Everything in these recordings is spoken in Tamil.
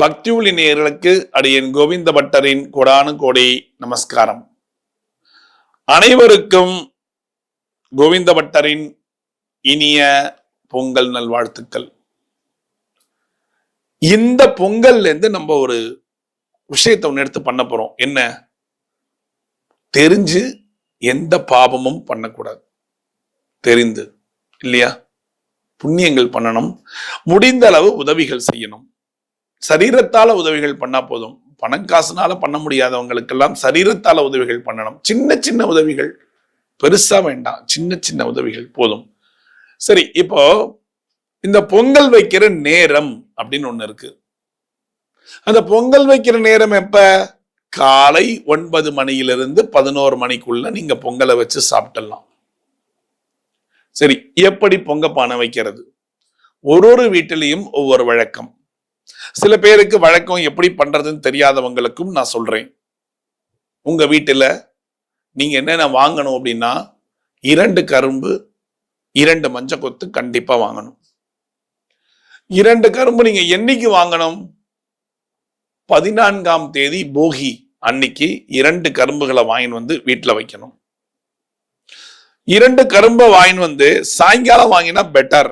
பக்தியுலி நேயர்களுக்கு அடியேன் கோவிந்த பட்டரின் கோடானு கோடி நமஸ்காரம். அனைவருக்கும் கோவிந்த பட்டரின் இனிய பொங்கல் நல்வாழ்த்துக்கள். இந்த பொங்கல்ல இருந்து நம்ம ஒரு விஷயத்தை ஒன்று எடுத்து பண்ண போறோம். என்ன? தெரிஞ்சு எந்த பாவமும் பண்ணக்கூடாது. தெரிந்து இல்லையா? புண்ணியங்கள் பண்ணணும், முடிந்த அளவு உதவிகள் செய்யணும். சரீரத்தால உதவிகள் பண்ணா போதும். பணம் காசுனால பண்ண முடியாதவங்களுக்கெல்லாம் சரீரத்தால உதவிகள் பண்ணணும். சின்ன சின்ன உதவிகள், பெருசா வேண்டாம், சின்ன சின்ன உதவிகள் போதும். சரி, இப்போ இந்த பொங்கல் வைக்கிற நேரம் அப்படின்னு ஒண்ணு இருக்கு. அந்த பொங்கல் வைக்கிற நேரம் எப்ப? காலை 9 மணியிலிருந்து 11 மணிக்குள்ள நீங்க பொங்கலை வச்சு சாப்பிடலாம். சரி, எப்படி பொங்க பானை வைக்கிறது? ஒரு வீட்டிலையும் ஒவ்வொரு வழக்கம். சில பேருக்கு வழக்கம் எப்படி பண்றதுன்னு தெரியாதவங்களுக்கும் நான் சொல்றேன். உங்க வீட்டுல நீங்க என்னென்ன வாங்கணும் அப்படின்னா, 2 கரும்பு, 2 மஞ்சள் கொத்து கண்டிப்பா வாங்கணும். 2 கரும்பு நீங்க என்னைக்கு வாங்கணும்? 14ஆம் தேதி போகி அன்னைக்கு 2 கரும்புகளை வாங்கி வந்து வீட்டுல வைக்கணும். 2 கரும்பை வாங்கி வந்து சாயங்காலம் வாங்கினா பெட்டர்.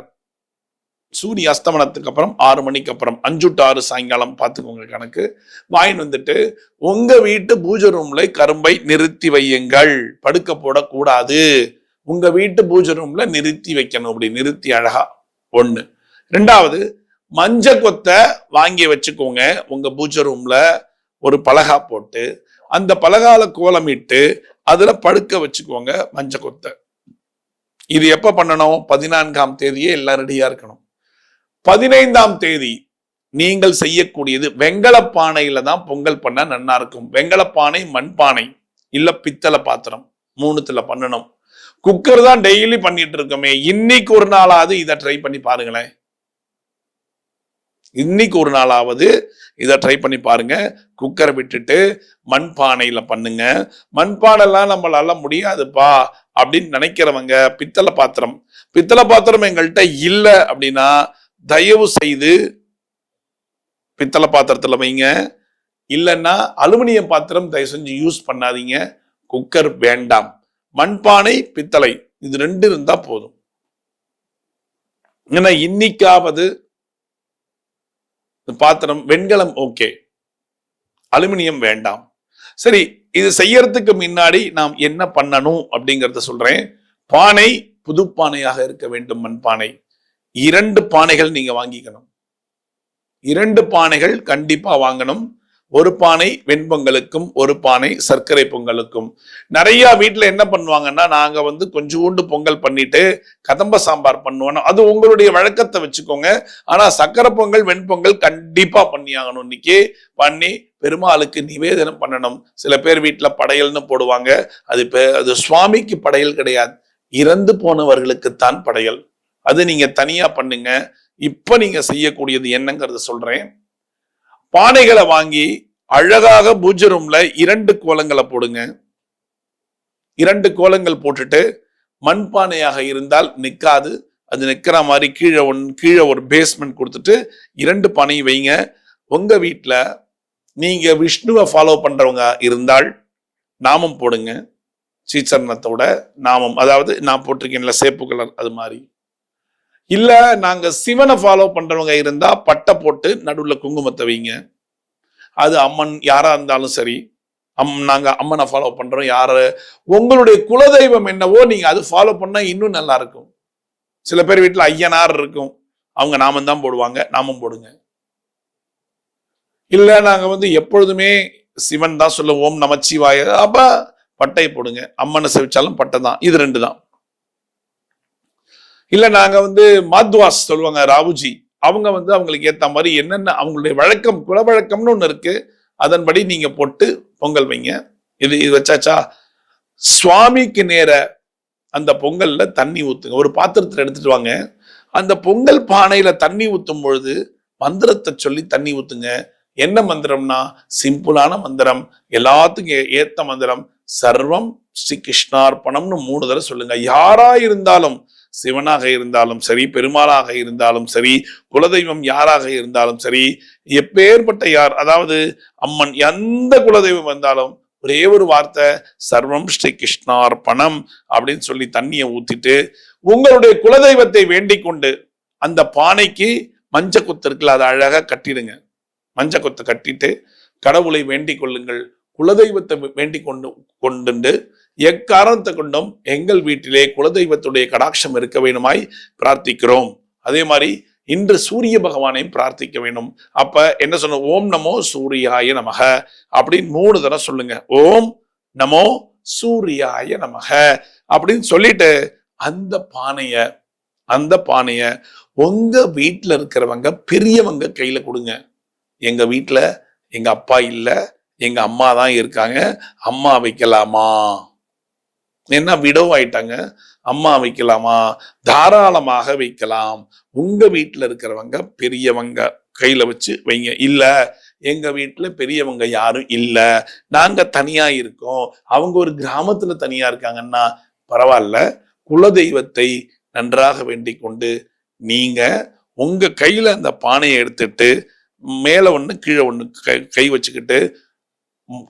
சூரிய அஸ்தமனத்துக்கு அப்புறம் 6 மணிக்கு அப்புறம் 5 to 6 சாயங்காலம் பார்த்துக்கோங்க கணக்கு. வாயின் வந்துட்டு உங்க வீட்டு பூஜை ரூம்ல கரும்பை நிறுத்தி வையுங்கள். படுக்க போடக்கூடாது. உங்க வீட்டு பூஜை ரூம்ல நிறுத்தி வைக்கணும். அப்படி நிறுத்தி அழகா. 1. 2வது, மஞ்ச கொத்தை வாங்கி வச்சுக்கோங்க. உங்க பூஜை ரூம்ல ஒரு பலகா போட்டு அந்த பலகால கோலமிட்டு அதுல படுக்க வச்சுக்கோங்க மஞ்ச கொத்தை. இது எப்ப பண்ணணும்? 14ஆம் தேதியே எல்லாம் ரெடியா இருக்கணும். 15ஆம் தேதி நீங்கள் செய்யக்கூடியது வெங்கல பானையில தான் பொங்கல் பண்ண நன்னா இருக்கும். வெங்கல பானை, மண்பானை, இல்ல பித்தளை பாத்திரம், 3த்துல பண்ணணும். குக்கர் தான் டெய்லி பண்ணிட்டு இருக்கோமே, இன்னைக்கு ஒரு நாளாவது இதை ட்ரை பண்ணி பாருங்களேன். இன்னைக்கு ஒரு நாளாவது இதை ட்ரை பண்ணி பாருங்க. குக்கரை விட்டுட்டு மண்பானையில பண்ணுங்க. மண்பானைலாம் நம்மளால முடியாதுப்பா அப்படின்னு நினைக்கிறவங்க பித்தளை பாத்திரம். பித்தளை பாத்திரம் எங்கள்கிட்ட இல்லை அப்படின்னா தயவு செய்து பித்தளை பாத்திரத்துல வைங்க. இல்லைன்னா அலுமினியம் பாத்திரம் தயவு செஞ்சு யூஸ் பண்ணாதீங்க. குக்கர் வேண்டாம். மண்பானை, பித்தளை, இது 2 இருந்தா போதும். ஏன்னா இன்னைக்காவது பாத்திரம் வெண்கலம் ஓகே, அலுமினியம் வேண்டாம். சரி, இது செய்யறதுக்கு முன்னாடி நாம் என்ன பண்ணணும் அப்படிங்கறத சொல்றேன். பானை புது பானையாக இருக்க வேண்டும். மண்பானை 2 பானைகள் நீங்க வாங்கிக்கணும். 2 பானைகள் கண்டிப்பா வாங்கணும். ஒரு பானை வெண்பொங்கலுக்கும், ஒரு பானை சர்க்கரை பொங்கலுக்கும். நிறைய வீட்டுல என்ன பண்ணுவாங்கன்னா, நாங்க வந்து கொஞ்சோண்டு பொங்கல் பண்ணிட்டு கதம்ப சாம்பார் பண்ணுவோம். அது உங்களுடைய வழக்கத்தை வச்சுக்கோங்க. ஆனா சர்க்கரை பொங்கல், வெண்பொங்கல் கண்டிப்பா பண்ணி ஆகணும். இன்னைக்கு பண்ணி பெருமாளுக்கு நிவேதனம் பண்ணணும். சில பேர் வீட்டுல படையல்னு போடுவாங்க. அது சுவாமிக்கு படையல் கிடையாது, இறந்து போனவர்களுக்குத்தான் படையல். அது நீங்க தனியா பண்ணுங்க. இப்ப நீங்க செய்யக்கூடியது என்னங்கிறத சொல்றேன். பானைகளை வாங்கி அழகாக பூஜை ரூம்ல 2 கோலங்களை போடுங்க. 2 கோலங்கள் போட்டுட்டு மண்பானையாக இருந்தால் நிக்காது. அது நிக்கிற மாதிரி கீழே ஒரு பேஸ்மெண்ட் கொடுத்துட்டு 2 பானையும் வைங்க. உங்க வீட்டுல நீங்க விஷ்ணுவை ஃபாலோ பண்றவங்க இருந்தால் நாமம் போடுங்க. சீச்சரணத்தோட நாமம், அதாவது நான் போட்டிருக்கேன்ல சேப்பு கலர், அது மாதிரி. இல்ல நாங்க சிவனை ஃபாலோ பண்றவங்க இருந்தா பட்டை போட்டு நடுவுல குங்குமத்தை வைங்க. அது அம்மன் யாரா இருந்தாலும் சரி. நாங்க அம்மனை ஃபாலோ பண்றோம். யாரு உங்களுடைய குலதெய்வம் என்னவோ நீங்க அது ஃபாலோ பண்ணா இன்னும் நல்லா இருக்கும். சில பேர் வீட்டுல ஐயனார் இருக்கும், அவங்க நாமம் தான் போடுவாங்க. நாமம் போடுங்க. இல்ல நாங்க வந்து எப்பொழுதுமே சிவன் தான் சொல்லுவோம், ஓம் நமச்சிவாய, அப்ப பட்டை போடுங்க. அம்மனை செவிச்சாலும் பட்டை தான். இது 2 தான். இல்ல நாங்க வந்து மாத்வாஸ் சொல்லுவாங்க, ராவுஜி, அவங்க வந்து அவங்களுக்கு ஏத்த மாதிரி என்னென்ன அவங்களுடைய வழக்கம், குல வழக்கம்னு ஒண்ணு இருக்கு, அதன்படி நீங்க போட்டு பொங்கல் வைங்க. இது வச்சாச்சா? சுவாமிக்கு நேர அந்த பொங்கல்ல தண்ணி ஊத்துங்க. ஒரு பாத்திரத்துல எடுத்துட்டு வாங்க. அந்த பொங்கல் பானையில தண்ணி ஊத்தும் பொழுது மந்திரத்தை சொல்லி தண்ணி ஊத்துங்க. என்ன மந்திரம்னா சிம்பிளான மந்திரம், எல்லாத்துக்கும் ஏத்த மந்திரம். சர்வம் ஸ்ரீ கிருஷ்ணார்ப்பணம்னு 3 தடவை சொல்லுங்க. யாரா இருந்தாலும் சிவனாக இருந்தாலும் சரி, பெருமாளாக இருந்தாலும் சரி, குலதெய்வம் யாராக இருந்தாலும் சரி, எப்பேற்பட்ட யார், அதாவது அம்மன், எந்த குலதெய்வம் வந்தாலும் ஒரே ஒரு வார்த்தை, சர்வம் ஸ்ரீ கிருஷ்ணார்ப்பணம் அப்படின்னு சொல்லி தண்ணியை ஊத்திட்டு உங்களுடைய குலதெய்வத்தை வேண்டிக் கொண்டு அந்த பானைக்கு மஞ்ச கொத்து இருக்குல்ல, அதை அழகா கட்டிடுங்க. மஞ்ச கொத்து கட்டிட்டு கடவுளை வேண்டிக் கொள்ளுங்கள். குலதெய்வத்தை வேண்டிக் கொண்டு எக்காரணத்தை கொண்டும் எங்கள் வீட்டிலே குலதெய்வத்துடைய கடாட்சம் இருக்க வேணுமாய் பிரார்த்திக்கிறோம். அதே மாதிரி இன்று சூரிய பகவானையும் பிரார்த்திக்க வேண்டும். அப்ப என்ன சொன்ன, ஓம் நமோ சூரியாய நமக அப்படின்னு 3 தடவை சொல்லுங்க. ஓம் நமோ சூரியாய நமக அப்படின்னு சொல்லிட்டு அந்த பானைய உங்க வீட்டுல இருக்கிறவங்க பெரியவங்க கையில கொடுங்க. எங்க வீட்டுல எங்க அப்பா இல்ல, எங்க அம்மா தான் இருக்காங்க, அம்மா வைக்கலாமா? என்ன விடோ ஆயிட்டாங்க, அம்மா வைக்கலாமா? தாராளமாக வைக்கலாம். உங்க வீட்டுல இருக்கிறவங்க பெரியவங்க கையில வச்சு வைங்க. இல்ல எங்க வீட்டுல பெரியவங்க யாரும் இல்ல, நாங்க தனியா இருக்கோம், அவங்க ஒரு கிராமத்துல தனியா இருக்காங்கன்னா பரவாயில்ல, குலதெய்வத்தை நன்றாக வேண்டிக் கொண்டு நீங்க உங்க கையில அந்த பானையை எடுத்துட்டு மேல ஒண்ணு கீழே ஒண்ணு கை வச்சுக்கிட்டு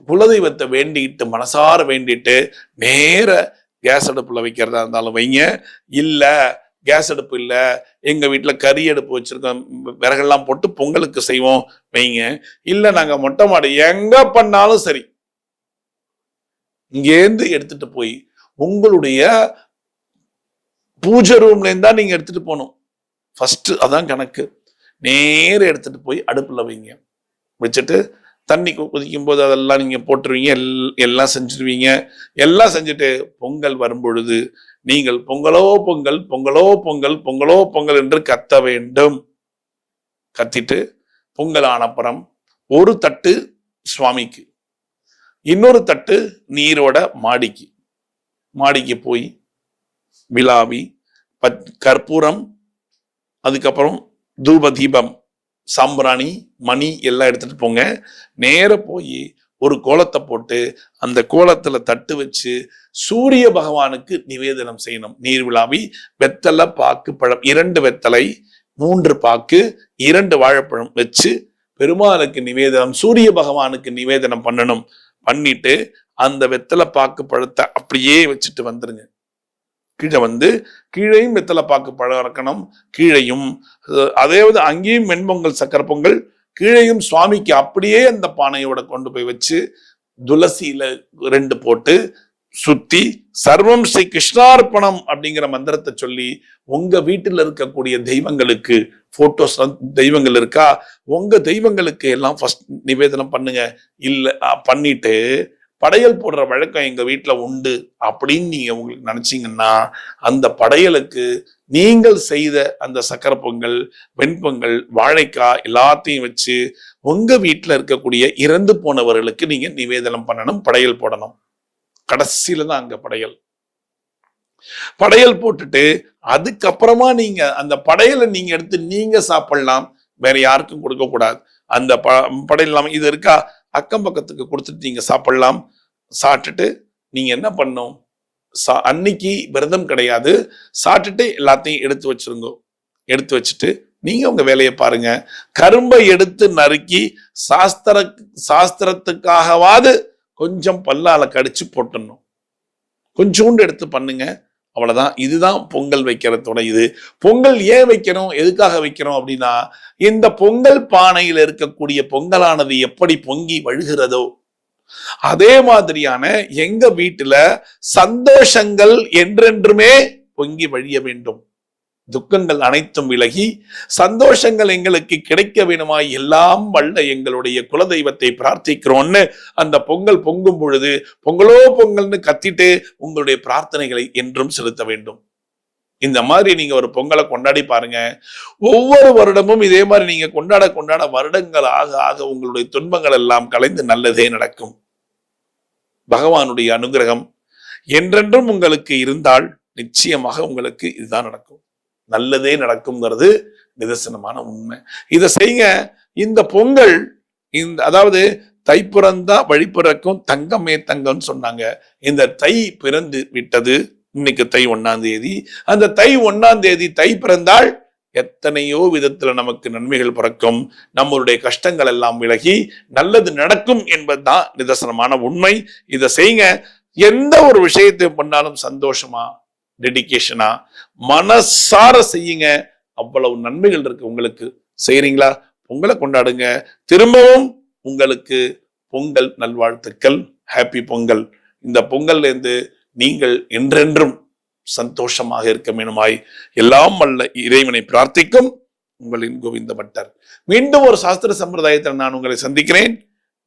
குலதெய்வத்தை வேண்டிட்டு மனசார வேண்டிட்டு நேர கேஸ் அடுப்புல வைக்கிறதா இருந்தாலும் வைங்க. இல்ல கேஸ் அடுப்பு இல்ல, எங்க வீட்டுல கறி அடுப்பு வச்சிருக்கோம், விறகெல்லாம் போட்டு பொங்கலுக்கு செய்வோம் வைங்க. இல்ல நாங்க மொட்டை மாடி, எங்க பண்ணாலும் சரி, இங்கேருந்து எடுத்துட்டு போய் உங்களுடைய பூஜை ரூம்ல இருந்தா நீங்க எடுத்துட்டு போகணும். ஃபர்ஸ்ட் அதான் கணக்கு. நேர எடுத்துட்டு போய் அடுப்புல வைங்க. வச்சுட்டு தண்ணி கொதிக்கும் போது அதெல்லாம் நீங்க போட்டுருவீங்க, எல்லாம் செஞ்சிருவீங்க. எல்லாம் செஞ்சுட்டு பொங்கல் வரும் பொழுது நீங்கள் பொங்கலோ பொங்கல், பொங்கலோ பொங்கல், பொங்கலோ பொங்கல் என்று கத்த வேண்டும். கத்திட்டு பொங்கல் ஆனப்புறம் ஒரு தட்டு சுவாமிக்கு, இன்னொரு தட்டு நீரோட மாடிக்கு போய் விழாவி கற்பூரம், அதுக்கப்புறம் தூப தீபம், சாம்பிராணி, மணி எல்லாம் எடுத்துட்டு போங்க. நேர போய் ஒரு கோலத்தை போட்டு அந்த கோலத்துல தட்டு வச்சு சூரிய பகவானுக்கு நிவேதனம் செய்யணும். நீர் விழாவி வெத்தலை, பாக்கு, பழம், 2 வெத்தலை, 3 பாக்கு, 2 வாழைப்பழம் வச்சு பெருமாளுக்கு நிவேதனம், சூரிய பகவானுக்கு நிவேதனம் பண்ணணும். பண்ணிட்டு அந்த வெத்தலை, பாக்கு, பழத்தை அப்படியே வச்சுட்டு வந்துருங்க. கீழே வந்து கீழையும் வெத்தலை பாக்கு பழம் இறக்கணும். கீழையும் அதாவது அங்கேயும் வெண்பொங்கல், சக்கரை பொங்கல், கீழையும் சுவாமிக்கு அப்படியே அந்த பானையோட கொண்டு போய் வச்சு துளசியில 2 போட்டு சுத்தி சர்வம் ஸ்ரீ கிருஷ்ணார்ப்பணம் அப்படிங்கிற மந்திரத்தை சொல்லி உங்க வீட்டில் இருக்கக்கூடிய தெய்வங்களுக்கு, போட்டோஸ் தெய்வங்கள் இருக்கா, உங்க தெய்வங்களுக்கு எல்லாம் ஃபர்ஸ்ட் நிவேதனம் பண்ணுங்க. இல்ல பண்ணிட்டு படையல் போடுற வழக்கம் எங்க வீட்டுல உண்டு அப்படின்னு நீங்க உங்களுக்கு நினைச்சீங்கன்னா அந்த படையலுக்கு நீங்கள் செய்த அந்த சக்கரை பொங்கல், வெண்பொங்கல், வாழைக்காய் எல்லாத்தையும் வச்சு உங்க வீட்டுல இருக்கக்கூடிய இறந்து போனவர்களுக்கு நீங்க நிவேதனம் பண்ணணும், படையல் போடணும். கடைசியில தான் அங்க படையல் போட்டுட்டு அதுக்கப்புறமா நீங்க அந்த படையலை நீங்க எடுத்து நீங்க சாப்பிடலாம், வேற யாருக்கும் கொடுக்க கூடாது. அந்த படையல் இல்லாம இது இருக்கா, அக்கம் பக்கத்துக்கு கொடுத்துட்டு நீங்க சாப்பிடலாம். சாப்பிட்டுட்டு நீங்க என்ன பண்ணும், அன்னைக்கு விரதம் கிடையாது, சாப்பிட்டுட்டு எல்லாத்தையும் எடுத்து வச்சிருங்க. எடுத்து வச்சுட்டு நீங்க உங்க வேலையை பாருங்க. கரும்பை எடுத்து நறுக்கி சாஸ்திரத்துக்காகவாது கொஞ்சம் பல்லால கடிச்சு போட்டுடணும். கொஞ்சோண்டு எடுத்து பண்ணுங்க, அவ்வளவுதான். இதுதான் பொங்கல் வைக்கிறதோட இது. பொங்கல் ஏன் வைக்கணும், எதுக்காக வைக்கிறோம் அப்படின்னா, இந்த பொங்கல் பானையில் இருக்கக்கூடிய பொங்கலானது எப்படி பொங்கி வழுகிறதோ அதே மாதிரியான எங்க வீட்டுல சந்தோஷங்கள் என்றென்றுமே பொங்கி வழிய வேண்டும். துக்கங்கள் அனைத்தும் விலகி சந்தோஷங்கள் எங்களுக்கு கிடைக்க வேணுமாய் எல்லாம் வல்ல எங்களுடைய குலதெய்வத்தை பிரார்த்திக்கிறோம்னு அந்த பொங்கல் பொங்கும் பொழுது பொங்கலோ பொங்கல்னு கத்திட்டு உங்களுடைய பிரார்த்தனைகளை என்றும் செலுத்த வேண்டும். இந்த மாதிரி நீங்க ஒரு பொங்கலை கொண்டாடி பாருங்க. ஒவ்வொரு வருடமும் இதே மாதிரி நீங்க கொண்டாட வருடங்கள் ஆக ஆக உங்களுடைய துன்பங்கள் எல்லாம் கலைந்து நல்லதே நடக்கும். பகவானுடைய அனுகிரகம் என்றென்றும் உங்களுக்கு இருந்தால் நிச்சயமாக உங்களுக்கு இதுதான் நடக்கும், நல்லதே நடக்கும்ங்கிறது நிதர்சனமான உண்மை. இதை செய்யுங்க. இந்த பொங்கல் அதாவது தை பிறந்தா வழி பிறக்கும் தங்கமே தங்கம்னு சொன்னாங்க. இந்த தை பிறந்து விட்டது, இன்னைக்கு தை 1ஆம் தேதி. அந்த தை 1ஆம் தேதி தை பிறந்தால் எத்தனையோ விதத்துல நமக்கு நன்மைகள் பிறக்கும். நம்மளுடைய கஷ்டங்கள் எல்லாம் விலகி நல்லது நடக்கும் என்பதுதான் நிதர்சனமான உண்மை. இதை செய்யுங்க. எந்த ஒரு விஷயத்தை பண்ணாலும் சந்தோஷமா, டெடிகேஷனா, மனசார செய்யுங்க. அவ்வளவு நன்மைகள் இருக்கு உங்களுக்கு. செய்யறீங்களா? பொங்கலை கொண்டாடுங்க. திரும்பவும் உங்களுக்கு பொங்கல் நல்வாழ்த்துக்கள். ஹாப்பி பொங்கல். இந்த பொங்கல்ல இருந்து நீங்கள் என்றென்றும் சந்தோஷமாக இருக்க வேணுமாய் எல்லாம் வல்ல இறைவனை பிரார்த்திக்கும் உங்களின் கோவிந்த பட்டர். மீண்டும் ஒரு சாஸ்திர சம்பிரதாயத்தில் நான் உங்களை சந்திக்கிறேன்.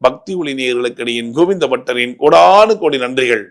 பக்தி ஒளி நேயர்களுக்கு கோவிந்த பட்டரின் கோடானு கோடி நன்றிகள்.